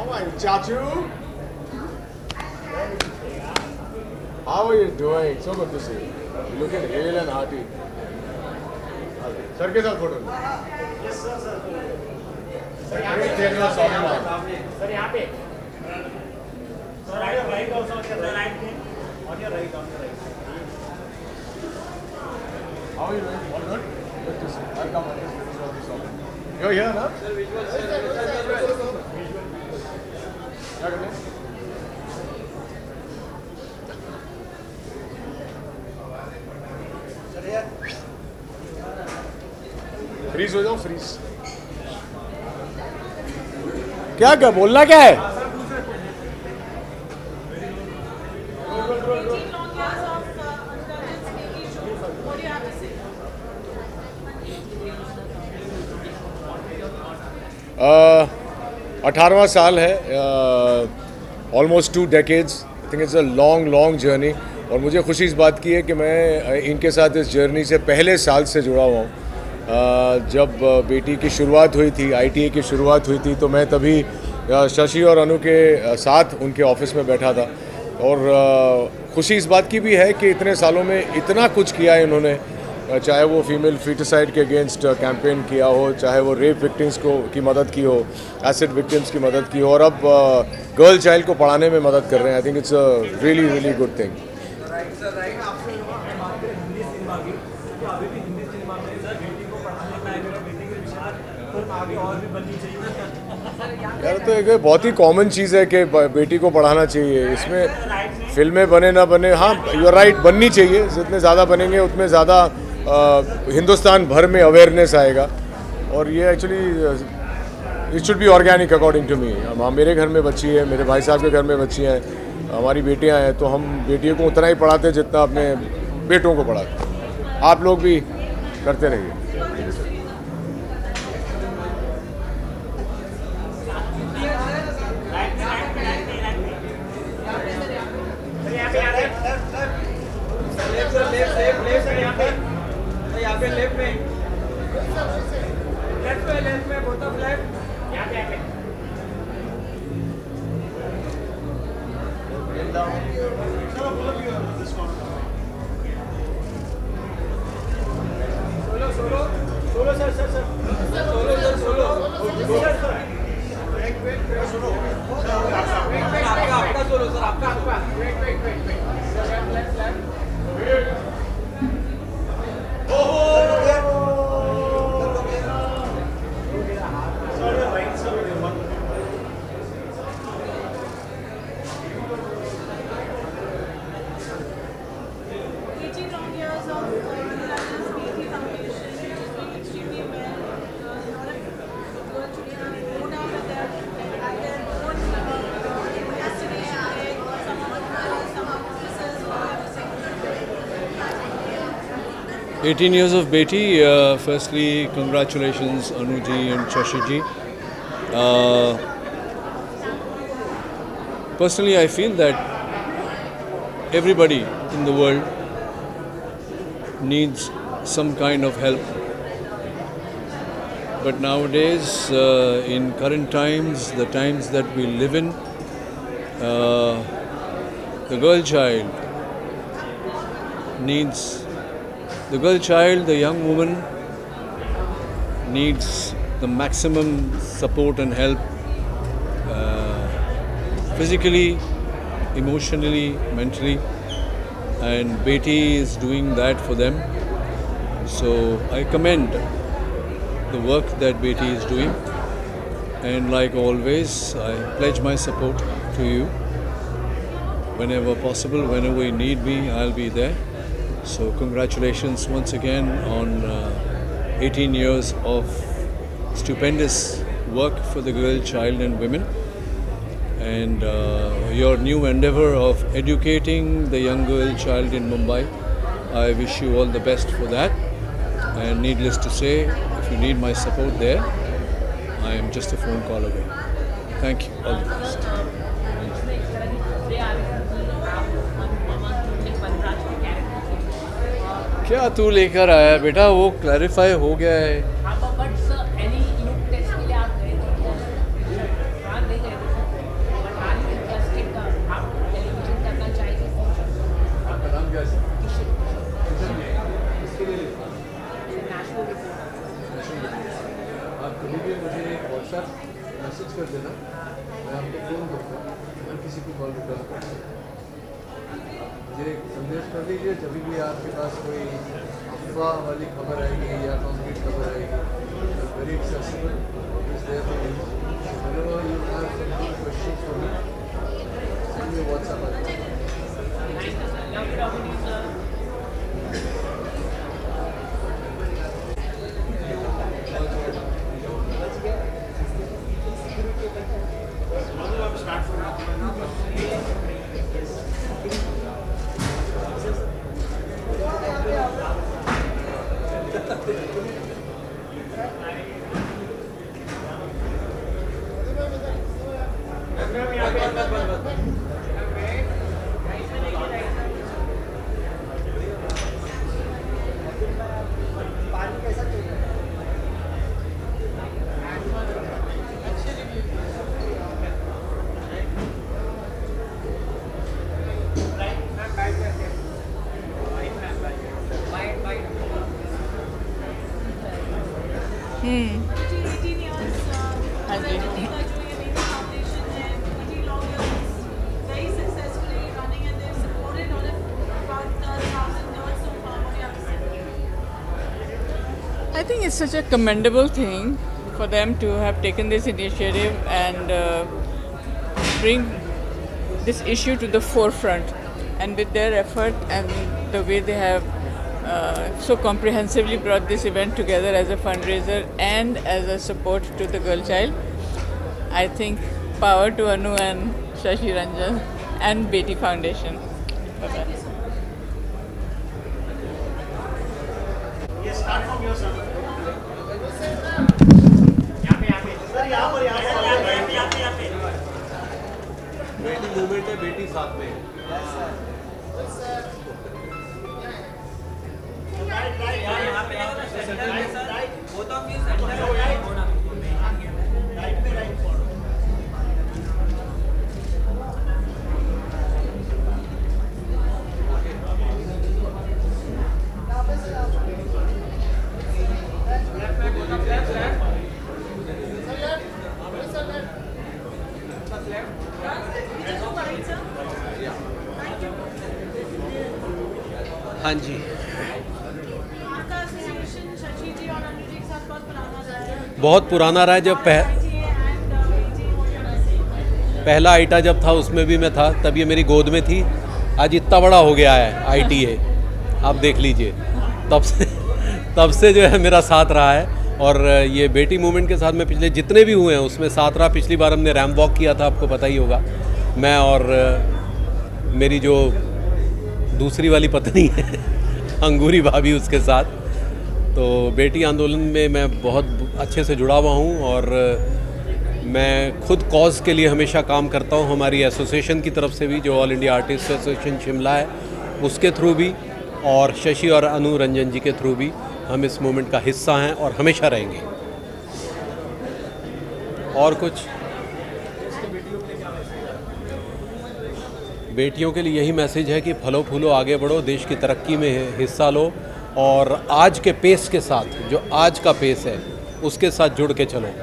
my Chachu. How are you doing? So good to see you. You looking hale and hearty. Sir के साथ photo. Yes, sir. Sir यहाँ पे. So right also on your right. On your right. How are you doing? All good? Good to see you. I'll come on. You're here, na? Sir, visual. क्या करने? Freeze हो जाओ freeze. क्या बोलना क्या है? 18 long years of Anurag's baby show. What do you have to say? 18वां साल है. Almost 2 decades. I think it's a long journey. और मुझे खुशी इस बात की है कि मैं इनके साथ इस जर्नी से पहले साल से जुड़ा हुआ हूँ. जब बेटी की शुरुआत हुई थी, ITA की शुरुआत हुई थी, तो मैं तभी शशि और अनु के साथ उनके ऑफिस में बैठा था. और खुशी इस बात की भी है कि इतने सालों में इतना कुछ किया है इन्होंने. चाहे वो फीमेल फीटिसाइड के अगेंस्ट कैंपेन किया हो, चाहे वो रेप विक्टिम्स की मदद की हो, एसिड विक्टिम्स की मदद की हो, और अब गर्ल चाइल्ड को पढ़ाने में मदद कर रहे हैं. आई think it's a really good thing. यार तो एक बहुत ही कॉमन चीज़ है कि बेटी को पढ़ाना चाहिए. इसमें फिल्में बने ना बने, हाँ यू आर राइट, बननी चाहिए. जितने ज़्यादा बनेंगे उतने ज़्यादा हिंदुस्तान भर में अवेयरनेस आएगा. और ये actually it should be organic according to me. मेरे घर में बच्ची है, मेरे भाई साहब के घर में बच्ची हैं, हमारी बेटियां हैं, तो हम बेटियों को उतना ही पढ़ाते जितना अपने बेटों को पढ़ाते. आप लोग भी करते रहिए. लेफ्ट में बोथ ऑफ लेफ्ट यहाँ पे सोलो सर आपका "18 years of Beti." Firstly, congratulations, Anuji and Shashiji. Personally, I feel that everybody in the world needs some kind of help. But nowadays, in current times, the times that we live in, the girl child, the young woman needs the maximum support and help, physically, emotionally, mentally, and Beti is doing that for them. So I commend the work that Beti is doing, and like always, I pledge my support to you. Whenever possible, whenever you need me, I'll be there. So congratulations once again on 18 years of stupendous work for the girl, child and women, and your new endeavor of educating the young girl child in Mumbai. I wish you all the best for that, and needless to say, if you need my support there, I am just a phone call away. Thank you. All the best. क्या तू लेकर आया बेटा, वो clarify हो गया है. मैं आपको फ़ोन करूँगा, मैं किसी को कॉल रिटर्न करूँगा। मुझे एक संदेश कर दीजिए जब भी आपके पास कोई अफवाह वाली खबर आएगी या कॉन्क्रीट खबर आएगी। Very accessible is there for you. Whenever you have some questions for me, send me WhatsApp. Actually, 18 years, foundation and 18 long years, very successfully running, and they've supported on it about 1,000 girls so far. What do you have to say? I think it's such a commendable thing for them to have taken this initiative and bring this issue to the forefront. And with their effort and the way they have so comprehensively brought this event together as a fundraiser and as a support to the girl child, I think power to Anu and Shashi Ranjan and Beti Foundation for that. ये start from your sir यहाँ पे sir यहाँ पर बेटी movement है, बेटी साथ में है। हाँ जी, आपका एसोसिएशन शशि जी और अनु जी के साथ बहुत पुराना रहा है। बहुत पुराना रहा है। जब पहला आईटा जब था उसमें भी मैं था, तब ये मेरी गोद में थी। आज इतना बड़ा हो गया है ITA, आप देख लीजिए। तब से जो है मेरा साथ रहा है। और ये बेटी मूवमेंट के साथ में पिछले जितने भी हुए हैं उसमें साथ रहा। पिछली बार हमने रैम्प वॉक किया था, आपको पता ही होगा, मैं और मेरी जो दूसरी वाली पत्नी है अंगूरी भाभी, उसके साथ। तो बेटी आंदोलन में मैं बहुत अच्छे से जुड़ा हुआ हूँ और मैं खुद कॉज के लिए हमेशा काम करता हूँ। हमारी एसोसिएशन की तरफ से भी, जो all India artist association Shimla है, उसके थ्रू भी, और शशि और अनु रंजन जी के थ्रू भी हम इस मूवमेंट का हिस्सा हैं और हमेशा रहेंगे। और कुछ बेटियों के लिए यही मैसेज है कि फलो फूलो, आगे बढ़ो, देश की तरक्की में हिस्सा लो और आज के पेस के साथ, जो आज का पेस है, उसके साथ जुड़ के चलो। सर,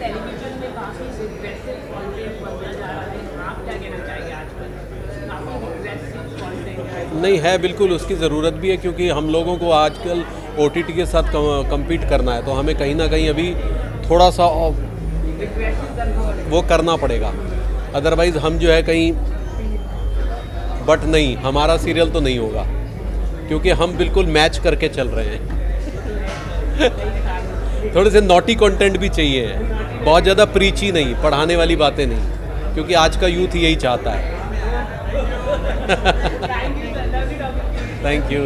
टेलीविजन में काफ़ी रिग्रेसिव कंटेंट बनता जा रहा है, आप क्या कहना चाहेंगे आजकल? काफ़ी रिग्रेसिव कंटेंट नहीं है, बिल्कुल उसकी ज़रूरत भी है, क्योंकि हम लोगों को आजकल OTT के साथ कम्पीट करना है, तो हमें कहीं ना कहीं अभी थोड़ा सा वो करना पड़ेगा। अदरवाइज़ हम जो है कहीं, बट नहीं, हमारा सीरियल तो नहीं होगा, क्योंकि हम बिल्कुल मैच करके चल रहे हैं। थोड़े से नॉटी कंटेंट भी चाहिए, बहुत ज़्यादा प्रीची नहीं, पढ़ाने वाली बातें नहीं, क्योंकि आज का यूथ यही चाहता है। Thank you.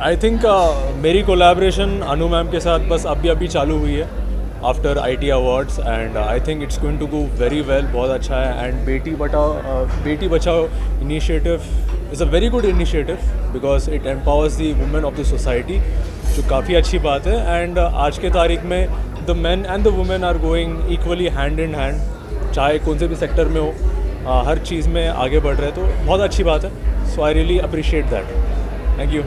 आई थिंक मेरी कोलैबोरेशन अनु मैम के साथ बस अभी चालू हुई है after IT awards and I think it's going to go very well, बहुत अच्छा है. And Beti Bachao initiative is a very good initiative because it empowers the women of the society, जो काफ़ी अच्छी बात है. एंड आज के तारीख में the men and the women are going equally hand in hand, चाहे कौन से भी सेक्टर में हो, हर चीज़ में आगे बढ़ रहे, तो बहुत अच्छी बात है. So I really appreciate that. Thank you.